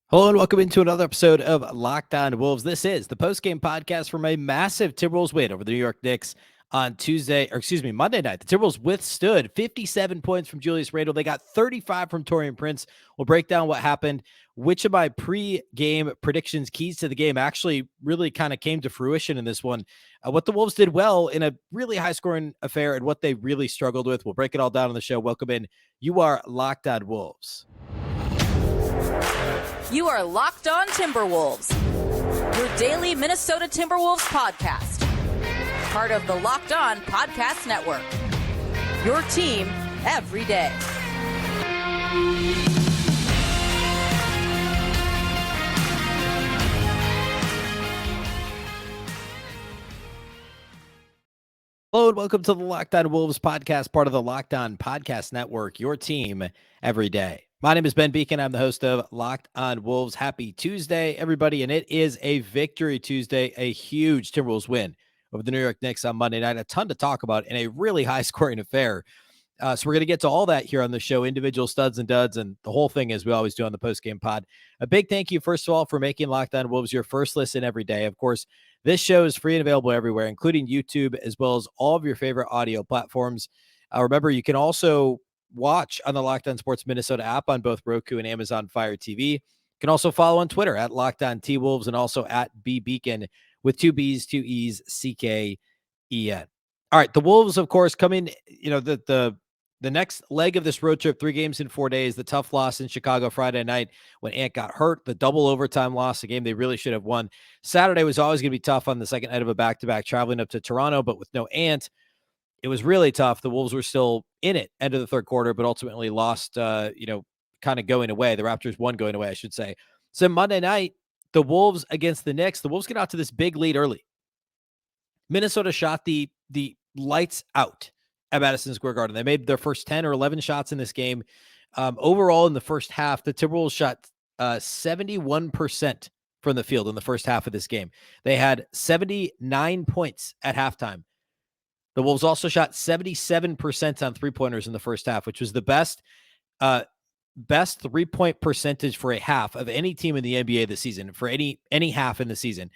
Hello and welcome into another episode of Locked On Wolves. This is the post-game podcast from a massive Timberwolves win over the New York Knicks on Monday night. The Timberwolves withstood 57 points from Julius Randle. They got 35 from Taurean Prince. We'll break down what happened. Which of my pre-game predictions, keys to the game, actually really kind of came to fruition in this one. What the Wolves did well in a really high-scoring affair and what they really struggled with. We'll break it all down on the show. Welcome in. You are Locked On Wolves. You are Locked On Timberwolves, your daily Minnesota Timberwolves podcast. Part of the Locked On Podcast Network. Your team every day. Hello and welcome to the Locked On Wolves podcast, part of the Locked On Podcast Network, your team every day. My name is Ben Beecken. I'm the host of Locked On Wolves. Happy Tuesday, everybody. And it is a victory Tuesday, a huge Timberwolves win over the New York Knicks on Monday night. A ton to talk about in a really high-scoring affair. So we're going to get to all that here on the show, individual studs and duds, and the whole thing as we always do on the postgame pod. A big thank you, first of all, for making Locked On Wolves your first listen every day. Of course, this show is free and available everywhere, including YouTube, as well as all of your favorite audio platforms. Remember, you can also watch on the Locked On Sports Minnesota app on both Roku and Amazon Fire TV. You can also follow on Twitter at Locked On T-Wolves and also at Beecken with two B's, two E's, C-K-E-N. All right, the Wolves, of course, coming, the next leg of this road trip, 3 games in 4 days, the tough loss in Chicago Friday night when Ant got hurt, the double overtime loss, a game they really should have won. Saturday was always going to be tough on the second night of a back-to-back traveling up to Toronto, but with no Ant, it was really tough. The Wolves were still in it end of the third quarter, but ultimately lost, kind of going away. The Raptors won going away, I should say. So Monday night, the Wolves against the Knicks, the Wolves get out to this big lead early. Minnesota shot the lights out at Madison Square Garden. They made their first 10 or 11 shots in this game. Overall, in the first half, the Timberwolves shot 71% from the field in the first half of this game. They had 79 points at halftime. The Wolves also shot 77% on three-pointers in the first half, which was the best three-point percentage for a half of any team in the NBA this season, for any half in the season,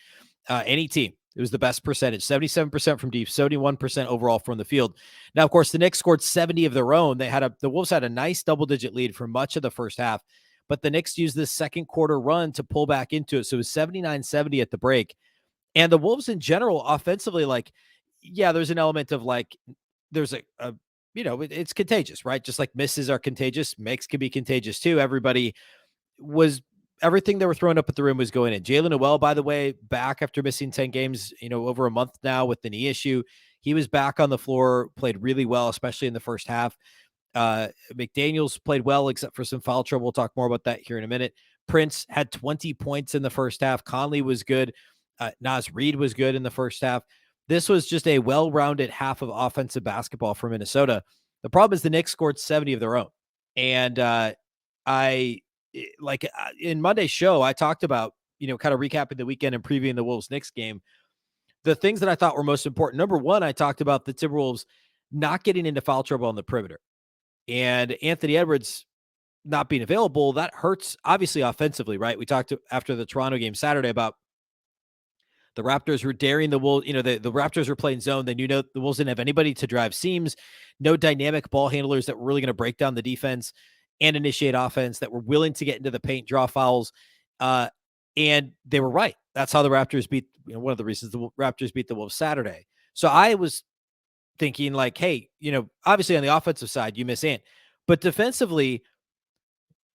any team. It was the best percentage, 77% from deep, 71% overall from the field. Now, of course, the Knicks scored 70 of their own. The Wolves had a nice double-digit lead for much of the first half, but the Knicks used this second quarter run to pull back into it. So it was 79-70 at the break. And the Wolves in general, offensively, there's an element of there's it's contagious, right? Just like misses are contagious, makes can be contagious too. Everything they were throwing up at the rim was going in. Jalen Noel, by the way, back after missing 10 games, over a month now with the knee issue. He was back on the floor, played really well, especially in the first half. McDaniels played well, except for some foul trouble. We'll talk more about that here in a minute. Prince had 20 points in the first half. Conley was good. Naz Reid was good in the first half. This was just a well-rounded half of offensive basketball for Minnesota. The problem is the Knicks scored 70 of their own. And in Monday's show, I talked about, kind of recapping the weekend and previewing the Wolves-Knicks game. The things that I thought were most important. Number one, I talked about the Timberwolves not getting into foul trouble on the perimeter. And Anthony Edwards not being available, that hurts, obviously, offensively, right? We talked after the Toronto game Saturday about the Raptors were daring the Wolves. The Raptors were playing zone. They knew the Wolves didn't have anybody to drive seams, no dynamic ball handlers that were really going to break down the defense and initiate offense, that were willing to get into the paint, draw fouls. And they were right. That's how the Raptors beat, one of the reasons the Raptors beat the Wolves Saturday. So I was thinking hey, obviously on the offensive side, you miss Ant. But defensively,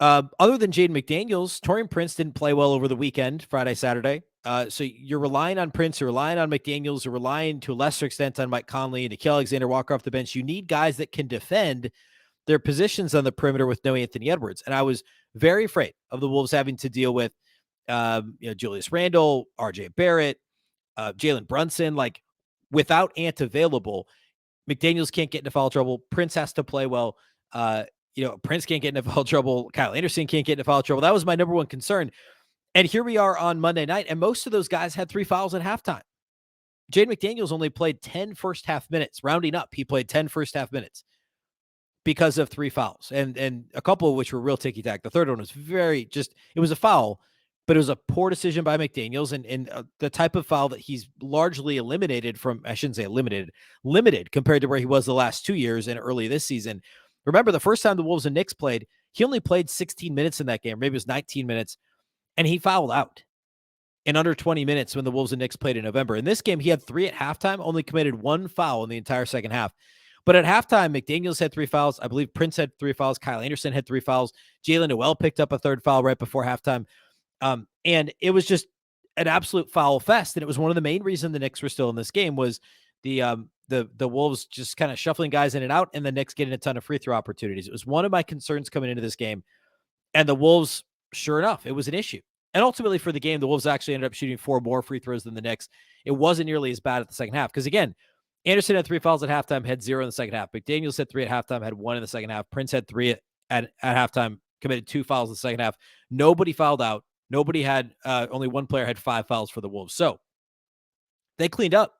other than Jaden McDaniels, Taurean Prince didn't play well over the weekend, Friday, Saturday. So you're relying on Prince, you're relying on McDaniels, you're relying to a lesser extent on Mike Conley and Nickeil Alexander-Walker off the bench. You need guys that can defend their positions on the perimeter with no Anthony Edwards. And I was very afraid of the Wolves having to deal with Julius Randle, RJ Barrett, Jalen Brunson. Without Ant available, McDaniels can't get into foul trouble. Prince has to play well. Prince can't get into foul trouble. Kyle Anderson can't get into foul trouble. That was my number one concern. And here we are on Monday night, and most of those guys had 3 fouls at halftime. Jaden McDaniels only played 10 first half minutes. Rounding up, he played 10 first half minutes. because of 3 fouls, and a couple of which were real ticky-tack. The third one was it was a foul, but it was a poor decision by McDaniels, and the type of foul that he's largely eliminated from. I shouldn't say eliminated, limited compared to where he was the last 2 years and early this season. Remember, the first time the Wolves and Knicks played, he only played 16 minutes in that game, maybe it was 19 minutes, and he fouled out in under 20 minutes when the Wolves and Knicks played in November. In this game, he had 3 at halftime, only committed 1 foul in the entire second half. But at halftime, McDaniels had 3 fouls. I believe Prince had 3 fouls. Kyle Anderson had 3 fouls. Jalen Noel picked up a third foul right before halftime. And it was just an absolute foul fest. And it was one of the main reasons the Knicks were still in this game was the Wolves just kind of shuffling guys in and out, and the Knicks getting a ton of free throw opportunities. It was one of my concerns coming into this game. And the Wolves, sure enough, it was an issue. And ultimately for the game, the Wolves actually ended up shooting 4 more free throws than the Knicks. It wasn't nearly as bad at the second half. Because again, Anderson had 3 fouls at halftime, had 0 in the second half. McDaniels had 3 at halftime, had 1 in the second half. Prince had 3 at halftime, committed 2 fouls in the second half. Nobody fouled out. Nobody had, only one player had 5 fouls for the Wolves. So they cleaned up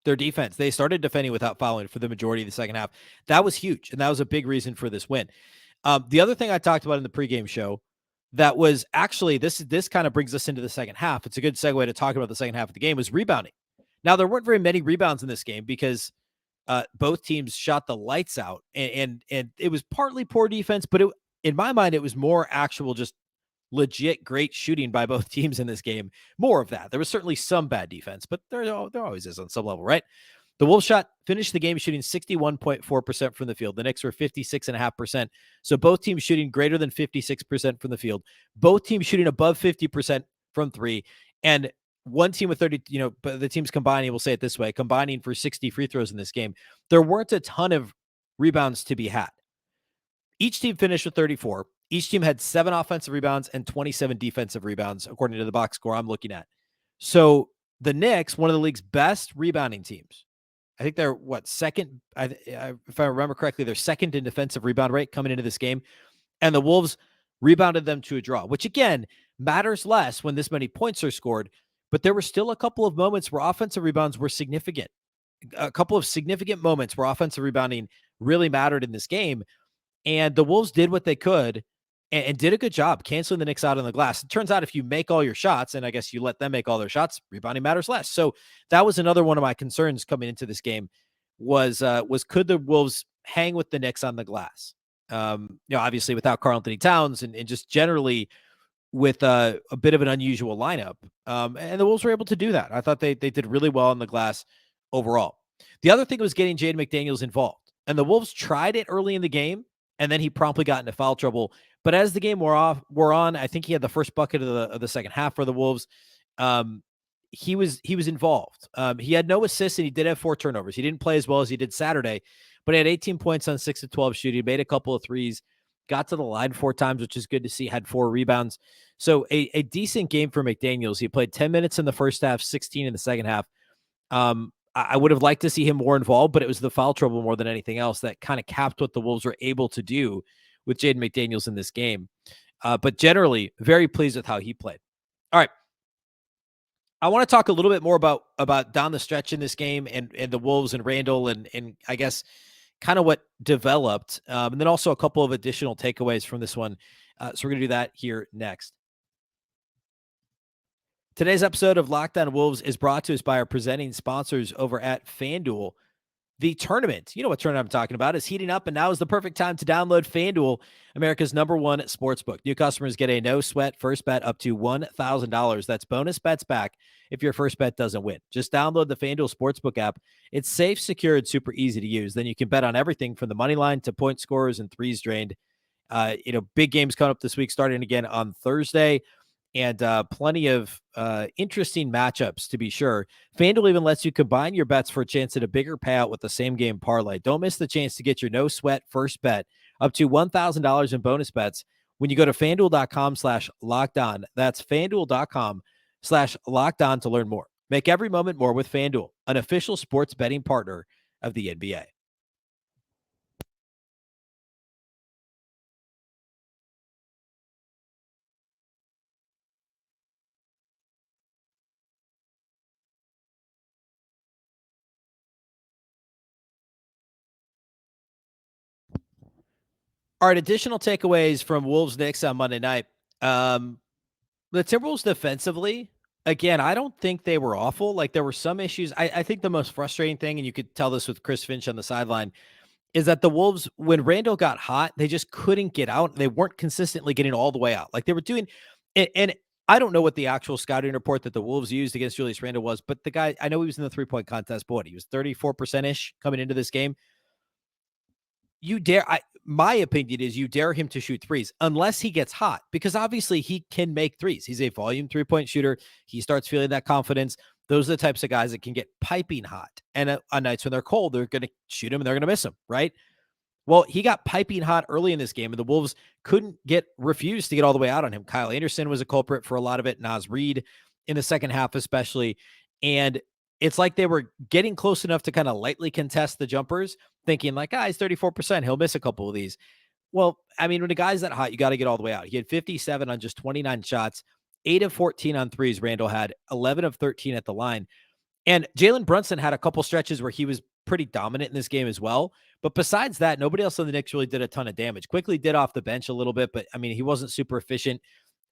their defense. They started defending without fouling for the majority of the second half. That was huge. And that was a big reason for this win. The other thing I talked about in the pregame show that was actually, this kind of brings us into the second half. It's a good segue to talk about the second half of the game, was rebounding. Now, there weren't very many rebounds in this game because both teams shot the lights out, and it was partly poor defense, but in my mind, it was more actual, just legit great shooting by both teams in this game. More of that. There was certainly some bad defense, but there always is on some level, right? The Wolves finished the game shooting 61.4% from the field. The Knicks were 56.5%. So both teams shooting greater than 56% from the field. Both teams shooting above 50% from 3. And one team with 30, but the teams combining, we'll say it this way, combining for 60 free throws in this game. There weren't a ton of rebounds to be had. Each team finished with 34. Each team had 7 offensive rebounds and 27 defensive rebounds, according to the box score I'm looking at. So the Knicks, one of the league's best rebounding teams, I think they're second. If I remember correctly, they're second in defensive rebound rate coming into this game. And the Wolves rebounded them to a draw, which again matters less when this many points are scored. But there were still a couple of moments where offensive rebounds were significant. A couple of significant moments where offensive rebounding really mattered in this game. And the Wolves did what they could and did a good job canceling the Knicks out on the glass. It turns out if you make all your shots, and I guess you let them make all their shots, rebounding matters less. So that was another one of my concerns coming into this game was could the Wolves hang with the Knicks on the glass? Obviously without Karl-Anthony Towns and just generally with a bit of an unusual lineup. And the Wolves were able to do that. I thought they did really well on the glass overall. The other thing was getting Jaden McDaniels involved. And the Wolves tried it early in the game, and then he promptly got into foul trouble. But as the game wore on, I think he had the first bucket of the second half for the Wolves. He was involved. He had no assists, and he did have 4 turnovers. He didn't play as well as he did Saturday, but he had 18 points on 6 of 12 shooting, made a couple of threes, got to the line 4 times, which is good to see, had 4 rebounds. So a decent game for McDaniels. He played 10 minutes in the first half, 16 in the second half. I would have liked to see him more involved, but it was the foul trouble more than anything else that kind of capped what the Wolves were able to do with Jaden McDaniels in this game. But generally, very pleased with how he played. All right. I want to talk a little bit more about down the stretch in this game and the Wolves and Randle and I guess kind of what developed. And then also a couple of additional takeaways from this one. So we're going to do that here next. Today's episode of Locked On Wolves is brought to us by our presenting sponsors over at FanDuel. The tournament, you know what tournament I'm talking about, is heating up, and now is the perfect time to download FanDuel, America's #1 sportsbook. New customers get a no-sweat first bet up to $1,000. That's bonus bets back if your first bet doesn't win. Just download the FanDuel Sportsbook app. It's safe, secure, and super easy to use. Then you can bet on everything from the money line to point scorers and threes drained. Big games coming up this week, starting again on Thursday. And plenty of interesting matchups, to be sure. FanDuel even lets you combine your bets for a chance at a bigger payout with the same game parlay. Don't miss the chance to get your no-sweat first bet up to $1,000 in bonus bets when you go to FanDuel.com/lockedon. That's FanDuel.com/lockedon to learn more. Make every moment more with FanDuel, an official sports betting partner of the NBA. All right, additional takeaways from Wolves Knicks on Monday night. The Timberwolves defensively, again, I don't think they were awful. Like, there were some issues. I think the most frustrating thing, and you could tell this with Chris Finch on the sideline, is that the Wolves, when Randle got hot, they just couldn't get out. They weren't consistently getting all the way out. Like, they were doing, and I don't know what the actual scouting report that the Wolves used against Julius Randle was, but the guy, I know he was in the 3-point contest, but what, he was 34%-ish coming into this game. My opinion is you dare him to shoot threes unless he gets hot, because obviously he can make threes. He's a volume 3-point shooter. He starts feeling that confidence. Those are the types of guys that can get piping hot. And on nights when they're cold, they're going to shoot him and they're going to miss him, right? Well, he got piping hot early in this game, and the Wolves refused to get all the way out on him. Kyle Anderson was a culprit for a lot of it. Naz Reid in the second half, especially. And it's like they were getting close enough to kind of lightly contest the jumpers, thinking like, he's 34%. He'll miss a couple of these. Well, I mean, when a guy's that hot, you got to get all the way out. He had 57 on just 29 shots, 8 of 14 on threes. Randle had 11 of 13 at the line. And Jalen Brunson had a couple stretches where he was pretty dominant in this game as well. But besides that, nobody else on the Knicks really did a ton of damage. Quickly did off the bench a little bit, but I mean, he wasn't super efficient.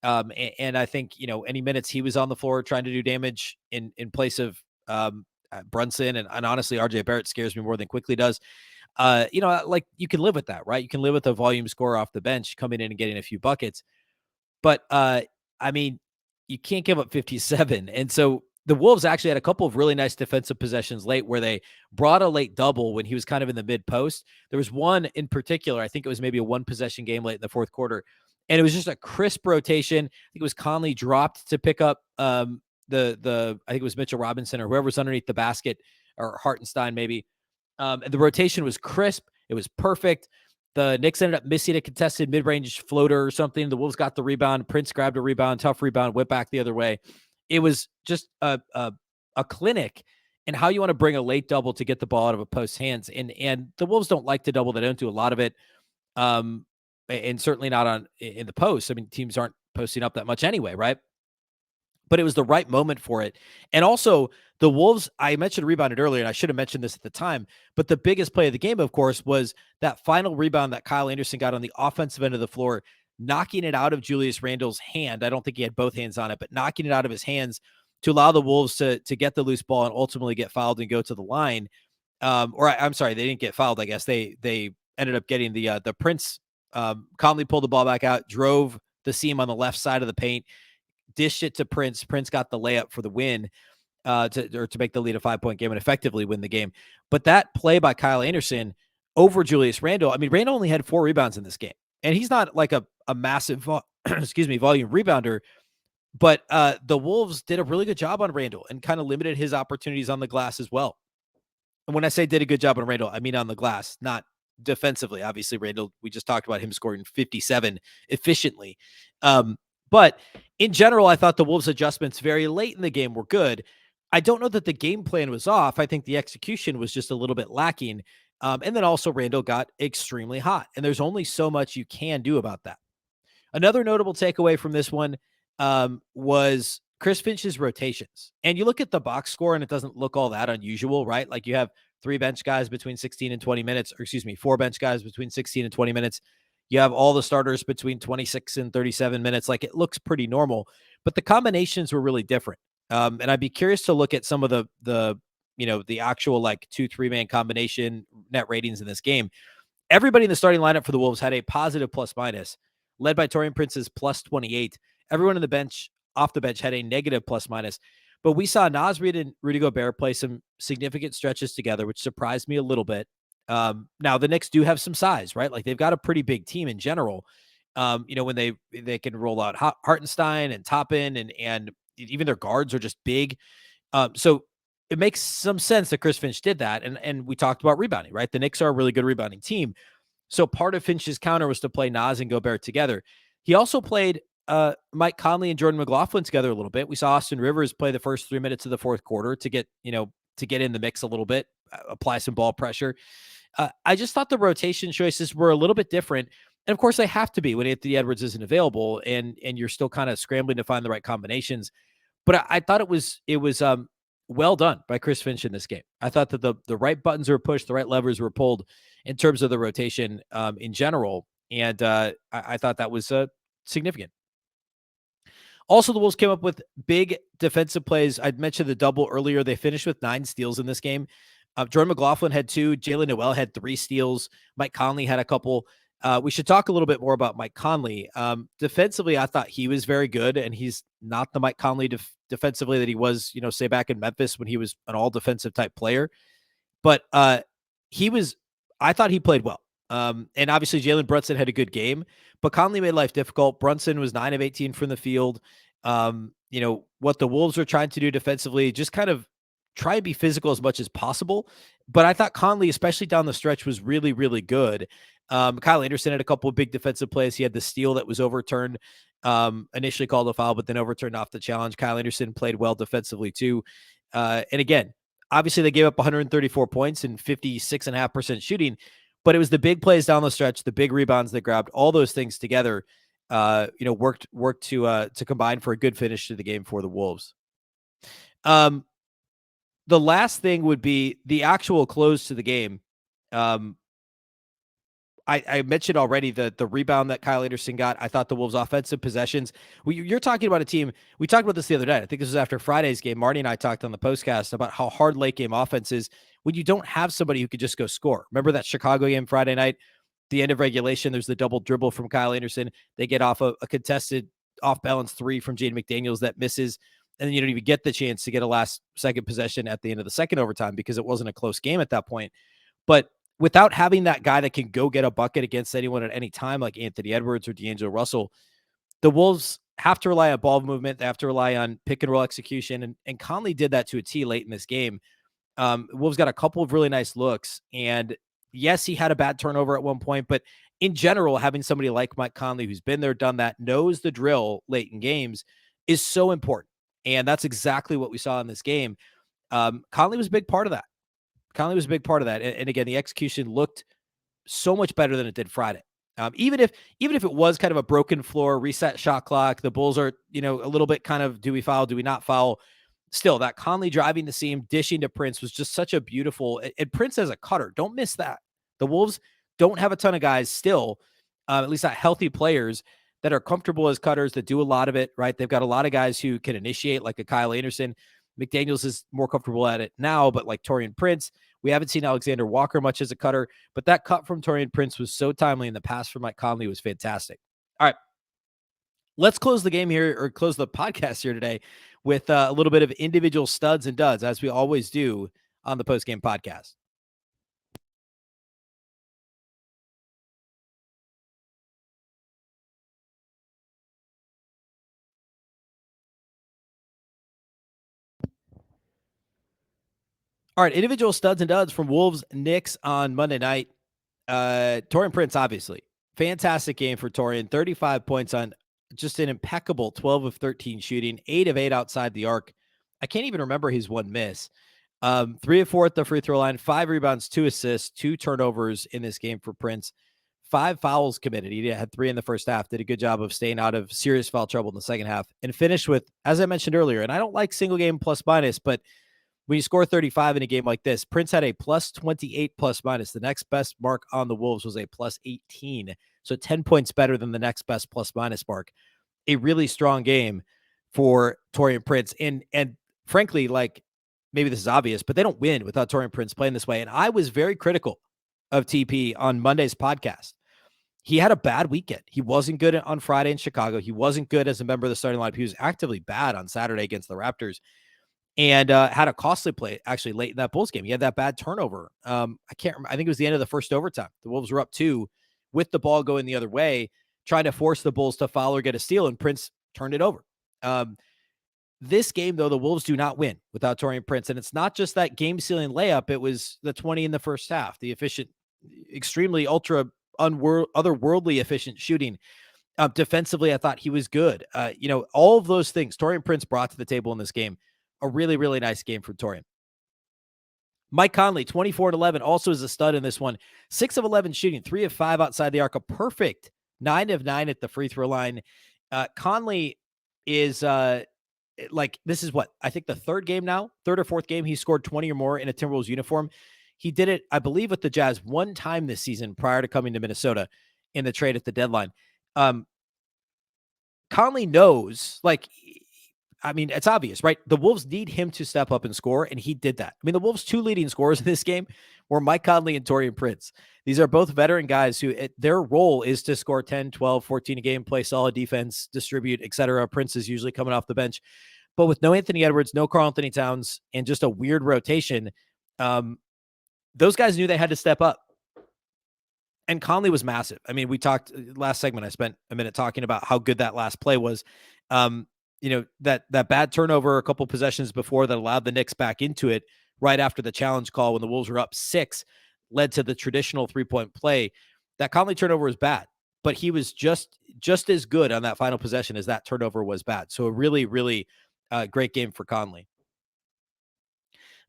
And I think, any minutes he was on the floor trying to do damage in place of Brunson, and honestly, RJ Barrett scares me more than Quickly does. Like, you can live with that, right? You can live with a volume scorer off the bench coming in and getting a few buckets. But I mean, you can't give up 57. And so the Wolves actually had a couple of really nice defensive possessions late where they brought a late double when he was kind of in the mid post. There was one in particular, I think it was maybe a 1-possession game late in the fourth quarter, and it was just a crisp rotation. I think it was Conley dropped to pick up I think it was Mitchell Robinson or whoever was underneath the basket, or Hartenstein maybe. And the rotation was crisp. It was perfect. The Knicks ended up missing a contested mid-range floater or something. The Wolves got the rebound. Prince grabbed a rebound, tough rebound, went back the other way. It was just a clinic in how you want to bring a late double to get the ball out of a post's hands. And the Wolves don't like to double. They don't do a lot of it. And certainly not in the post. I mean, teams aren't posting up that much anyway, right? But it was the right moment for it. And also, the Wolves, I mentioned rebounded earlier, and I should have mentioned this at the time, but the biggest play of the game, of course, was that final rebound that Kyle Anderson got on the offensive end of the floor, knocking it out of Julius Randle's hand. I don't think he had both hands on it, but knocking it out of his hands to allow the Wolves to get the loose ball and ultimately get fouled and go to the line. I'm sorry, they didn't get fouled. I guess they ended up getting the Prince. Conley pulled the ball back out, drove the seam on the left side of the paint, dished it to Prince. Prince got the layup for the win, to make the lead a 5-point game and effectively win the game. But that play by Kyle Anderson over Julius Randle, I mean, Randle only had 4 rebounds in this game, and he's not like a massive, volume rebounder. But the Wolves did a really good job on Randle and kind of limited his opportunities on the glass as well. And when I say did a good job on Randle, I mean on the glass, not defensively. Obviously, Randle, we just talked about him scoring 57 efficiently. But in general, I thought the Wolves' adjustments very late in the game were good. I don't know that the game plan was off. I think the execution was just a little bit lacking. And then also Randle got extremely hot, and there's only so much you can do about that. Another notable takeaway from this one was Chris Finch's rotations. And you look at the box score, and it doesn't look all that unusual, right? Like, you have 3 bench guys between 16 and 20 minutes, or 4 bench guys between 16 and 20 minutes. You have all the starters between 26 and 37 minutes. Like, it looks pretty normal, but the combinations were really different. And I'd be curious to look at some of the actual like 2-3 man combination net ratings in this game. Everybody in the starting lineup for the Wolves had a positive plus minus, led by Taurean Prince's plus 28. Everyone in the bench, off the bench, had a negative plus minus. But we saw Naz Reid and Rudy Gobert play some significant stretches together, which surprised me a little bit. Now the Knicks do have some size, right? Like, they've got a pretty big team in general. When they can roll out Hartenstein and Toppin, and even their guards are just big. So it makes some sense that Chris Finch did that. And we talked about rebounding, right? The Knicks are a really good rebounding team. So part of Finch's counter was to play Naz and Gobert together. He also played Mike Conley and Jordan McLaughlin together a little bit. We saw Austin Rivers play the first 3 minutes of the fourth quarter to get in the mix a little bit, apply some ball pressure. I just thought the rotation choices were a little bit different. And of course they have to be when Anthony Edwards isn't available and you're still kind of scrambling to find the right combinations. But I thought it was well done by Chris Finch in this game. I thought that the right buttons were pushed, the right levers were pulled in terms of the rotation in general. And I thought that was significant. Also, the Wolves came up with big defensive plays. I'd mentioned the double earlier. They finished with 9 steals in this game. Jordan McLaughlin had 2. Jalen Noel had 3 steals. Mike Conley had a couple. We should talk a little bit more about Mike Conley. Defensively, I thought he was very good, and he's not the Mike Conley defensively that he was, say back in Memphis when he was an all-defensive type player. But I thought he played well. And obviously Jalen Brunson had a good game, but Conley made life difficult. Brunson was 9 of 18 from the field. What the Wolves are trying to do defensively, just kind of try and be physical as much as possible. But I thought Conley, especially down the stretch, was really, really good. Kyle Anderson had a couple of big defensive plays. He had the steal that was overturned, initially called a foul, but then overturned off the challenge. Kyle Anderson played well defensively too. And again, obviously they gave up 134 points and 56.5% shooting, but it was the big plays down the stretch, the big rebounds they grabbed, all those things together, worked to combine for a good finish to the game for the Wolves. The last thing would be the actual close to the game. I mentioned already the rebound that Kyle Anderson got. I thought the Wolves' offensive possessions. You're talking about a team. We talked about this the other day. I think this was after Friday's game. Marty and I talked on the postcast about how hard late game offense is when you don't have somebody who could just go score. Remember that Chicago game Friday night? The end of regulation, there's the double dribble from Kyle Anderson. They get off a contested off-balance 3 from Jaden McDaniels that misses. And then you don't even get the chance to get a last second possession at the end of the second overtime because it wasn't a close game at that point. But without having that guy that can go get a bucket against anyone at any time, like Anthony Edwards or D'Angelo Russell, the Wolves have to rely on ball movement. They have to rely on pick and roll execution. And Conley did that to a T late in this game. Wolves got a couple of really nice looks. And yes, he had a bad turnover at one point, but in general, having somebody like Mike Conley, who's been there, done that, knows the drill late in games is so important. And that's exactly what we saw in this game. Conley was a big part of that. And again, the execution looked so much better than it did Friday. Even if it was kind of a broken floor, reset shot clock, the Bulls are, a little bit kind of, do we foul? Do we not foul? Still, that Conley driving the seam, dishing to Prince was just such a beautiful, and Prince as a cutter. Don't miss that. The Wolves don't have a ton of guys still, at least not healthy players that are comfortable as cutters, that do a lot of it, right? They've got a lot of guys who can initiate, like a Kyle Anderson. McDaniels is more comfortable at it now, but like Taurean Prince, we haven't seen Alexander Walker much as a cutter, but that cut from Taurean Prince was so timely, and the pass from Mike Conley was fantastic. All right, let's close the game here, or close the podcast here today with a little bit of individual studs and duds, as we always do on the postgame podcast. All right, individual studs and duds from Wolves Knicks on Monday night. Taurean Prince, obviously. Fantastic game for Taurean. 35 points on just an impeccable 12 of 13 shooting, 8 of 8 outside the arc. I can't even remember his one miss. 3 of 4 at the free throw line, 5 rebounds, 2 assists, 2 turnovers in this game for Prince. 5 fouls committed. He had 3 in the first half. Did a good job of staying out of serious foul trouble in the second half, and finished with, as I mentioned earlier, and I don't like single game plus minus, but when you score 35 in a game like this, Prince had a plus 28 plus minus. The next best mark on the Wolves was a plus 18. So 10 points better than the next best plus minus mark. A really strong game for Taurean Prince. And frankly, like, maybe this is obvious, but they don't win without Taurean Prince playing this way. And I was very critical of TP on Monday's podcast. He had a bad weekend. He wasn't good on Friday in Chicago. He wasn't good as a member of the starting lineup. He was actively bad on Saturday against the Raptors. And had a costly play actually late in that Bulls game. He had that bad turnover. I can't remember. I think it was the end of the first overtime. The Wolves were up 2 with the ball going the other way, trying to force the Bulls to foul or get a steal, and Prince turned it over. This game, though, the Wolves do not win without Taurean Prince. And it's not just that game-sealing layup. It was the 20 in the first half, the efficient, extremely otherworldly efficient shooting. Defensively, I thought he was good. All of those things Taurean Prince brought to the table in this game. A really, really nice game for Taurean. Mike Conley, 24-11, also is a stud in this one. 6 of 11 shooting, 3 of 5 outside the arc, a perfect 9 of 9 at the free throw line. Conley is this is what, I think the third or fourth game he scored 20 or more in a Timberwolves uniform. He did it, I believe, with the Jazz one time this season prior to coming to Minnesota. in the trade at the deadline. Conley knows, like, I mean, it's obvious, right? The Wolves need him to step up and score, and he did that. I mean, the Wolves' two leading scorers in this game were Mike Conley and Taurean Prince. These are both veteran guys who their role is to score 10, 12, 14 a game, play solid defense, distribute, etc. Prince is usually coming off the bench. But with no Anthony Edwards, no Karl-Anthony Towns, and just a weird rotation, those guys knew they had to step up. And Conley was massive. I mean, we talked last segment. I spent a minute talking about how good that last play was. That bad turnover a couple possessions before that allowed the Knicks back into it right after the challenge call when the Wolves were up 6 led to the traditional 3-point play. That Conley turnover was bad, but he was just as good on that final possession as that turnover was bad. So a really, really great game for Conley.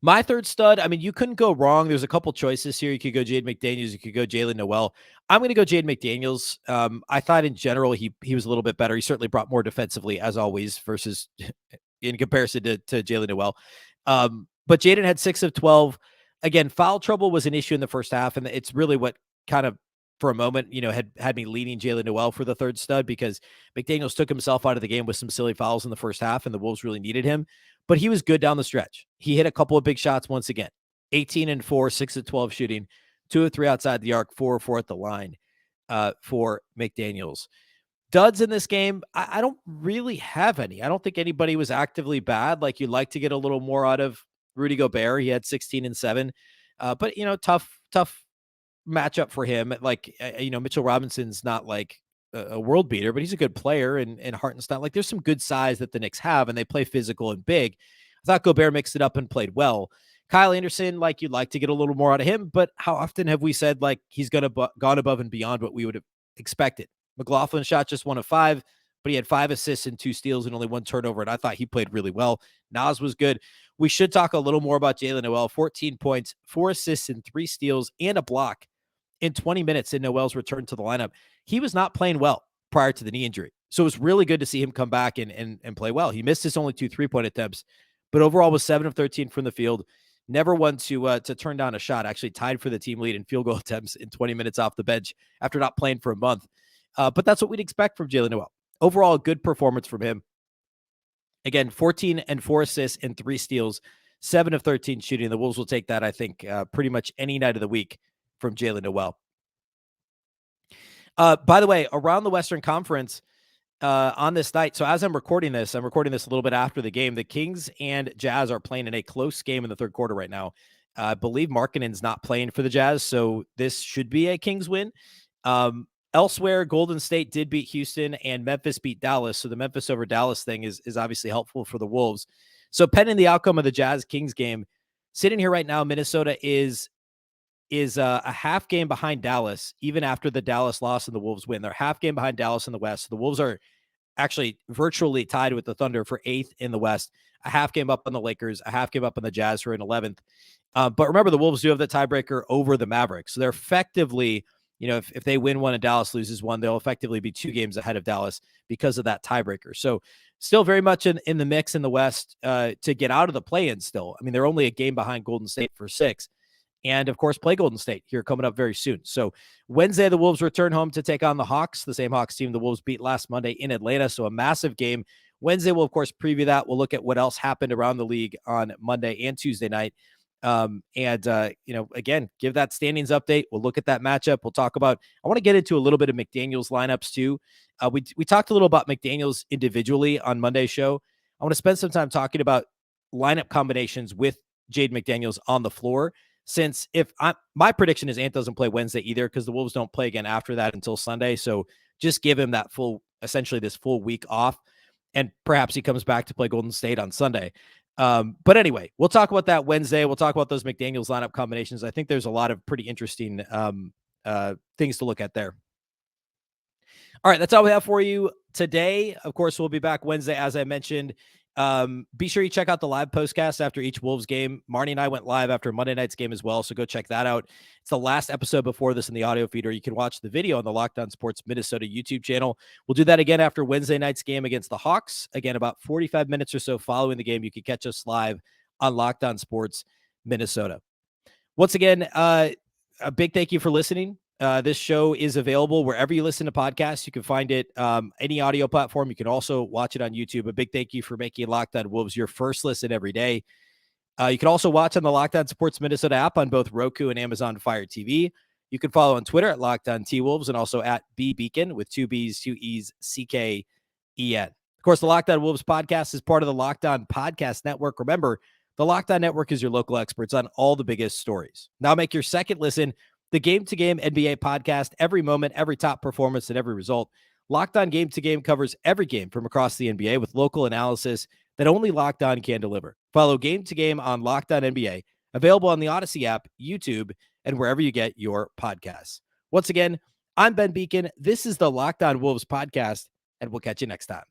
My third stud, I mean, you couldn't go wrong. There's a couple choices here. You could go Jaden McDaniels. You could go Jalen Noel. I'm going to go Jaden McDaniels. I thought in general he was a little bit better. He certainly brought more defensively, as always, versus in comparison to Jalen Noel. But Jaden had 6 of 12. Again, foul trouble was an issue in the first half, and it's really what kind of, for a moment, had me leaning Jalen Noel for the third stud, because McDaniels took himself out of the game with some silly fouls in the first half, and the Wolves really needed him. But he was good down the stretch. He hit a couple of big shots once again. 18 and 4, 6 of 12 shooting, 2 of 3 outside the arc, 4 of 4 at the line for McDaniels. Duds in this game, I don't really have any. I don't think anybody was actively bad. Like, you'd like to get a little more out of Rudy Gobert. He had 16 and 7. But, tough matchup for him. Like, Mitchell Robinson's not like a world beater, but he's a good player, and Hartenstein, like, there's some good size that the Knicks have, and they play physical and big. I thought Gobert mixed it up and played well. Kyle Anderson, like, you'd like to get a little more out of him, but how often have we said, like, he's gone above and beyond what we would have expected? McLaughlin shot just 1 of 5, but he had 5 assists and 2 steals and only 1 turnover, and I thought he played really well. Nas was good. We should talk a little more about Jalen Noel. 14 points, 4 assists and 3 steals and a block in 20 minutes in Noel's return to the lineup. He was not playing well prior to the knee injury, so it was really good to see him come back and play well. He missed his only 2 3-point attempts, but overall was 7 of 13 from the field. Never one to turn down a shot. Actually tied for the team lead in field goal attempts in 20 minutes off the bench after not playing for a month. But that's what we'd expect from Jalen Noel. Overall, a good performance from him. Again, 14 and 4 assists and 3 steals, 7 of 13 shooting. The Wolves will take that, I think, pretty much any night of the week from Jalen Noel. By the way, around the Western Conference on this night, so as I'm recording this a little bit after the game. The Kings and Jazz are playing in a close game in the third quarter right now. I believe Markkanen's not playing for the Jazz, so this should be a Kings win. Elsewhere, Golden State did beat Houston, and Memphis beat Dallas, so the Memphis over Dallas thing is obviously helpful for the Wolves. So pending the outcome of the Jazz-Kings game, sitting here right now, Minnesota is a half game behind Dallas, even after the Dallas loss and the Wolves win. They're half game behind Dallas in the West. The Wolves are actually virtually tied with the Thunder for 8th in the West, a half game up on the Lakers, a half game up on the Jazz who are in 11th. But remember, the Wolves do have the tiebreaker over the Mavericks. So they're effectively, if they win one and Dallas loses one, they'll effectively be 2 games ahead of Dallas because of that tiebreaker. So still very much in the mix in the West to get out of the play-in still. I mean, they're only a game behind Golden State for 6. And, of course, play Golden State here coming up very soon. So Wednesday, the Wolves return home to take on the Hawks, the same Hawks team the Wolves beat last Monday in Atlanta. So a massive game. Wednesday, we'll, of course, preview that. We'll look at what else happened around the league on Monday and Tuesday night. Again, give that standings update. We'll look at that matchup. We'll talk about, I want to get into a little bit of McDaniels lineups too. We talked a little about McDaniels individually on Monday's show. I want to spend some time talking about lineup combinations with Jaden McDaniels on the floor. Since my prediction is Ant doesn't play Wednesday either, because the Wolves don't play again after that until Sunday. So just give him that essentially this full week off, and perhaps he comes back to play Golden State on Sunday. But anyway, we'll talk about that Wednesday. We'll talk about those McDaniels lineup combinations. I think there's a lot of pretty interesting things to look at there. All right, that's all we have for you today. Of course, we'll be back Wednesday, as I mentioned. Be sure you check out the live postcast after each Wolves game. Marnie and I went live after Monday night's game as well, so go check that out. It's the last episode before this in the audio feed, or you can watch the video on the Locked On Sports Minnesota YouTube channel. We'll do that again after Wednesday night's game against the Hawks. Again, about 45 minutes or so following the game, you can catch us live on Locked On Sports Minnesota. Once again, a big thank you for listening. This show is available wherever you listen to podcasts. You can find it any audio platform. You can also watch it on YouTube. A big thank you for making Locked On Wolves your first listen every day. You can also watch on the Locked On Sports Minnesota app on both Roku and Amazon Fire TV. You can follow on Twitter at Locked On T-Wolves and also at Beecken with 2 B's, 2 E's, C-K-E-N. Of course, the Locked On Wolves podcast is part of the Locked On Podcast Network. Remember, the Locked On Network is your local experts on all the biggest stories. Now make your second listen the Game to Game NBA podcast, every moment, every top performance, and every result. Locked On Game to Game covers every game from across the NBA with local analysis that only Locked On can deliver. Follow Game to Game on Locked On NBA, available on the Odyssey app, YouTube, and wherever you get your podcasts. Once again, I'm Ben Beecken. This is the Locked On Wolves podcast, and we'll catch you next time.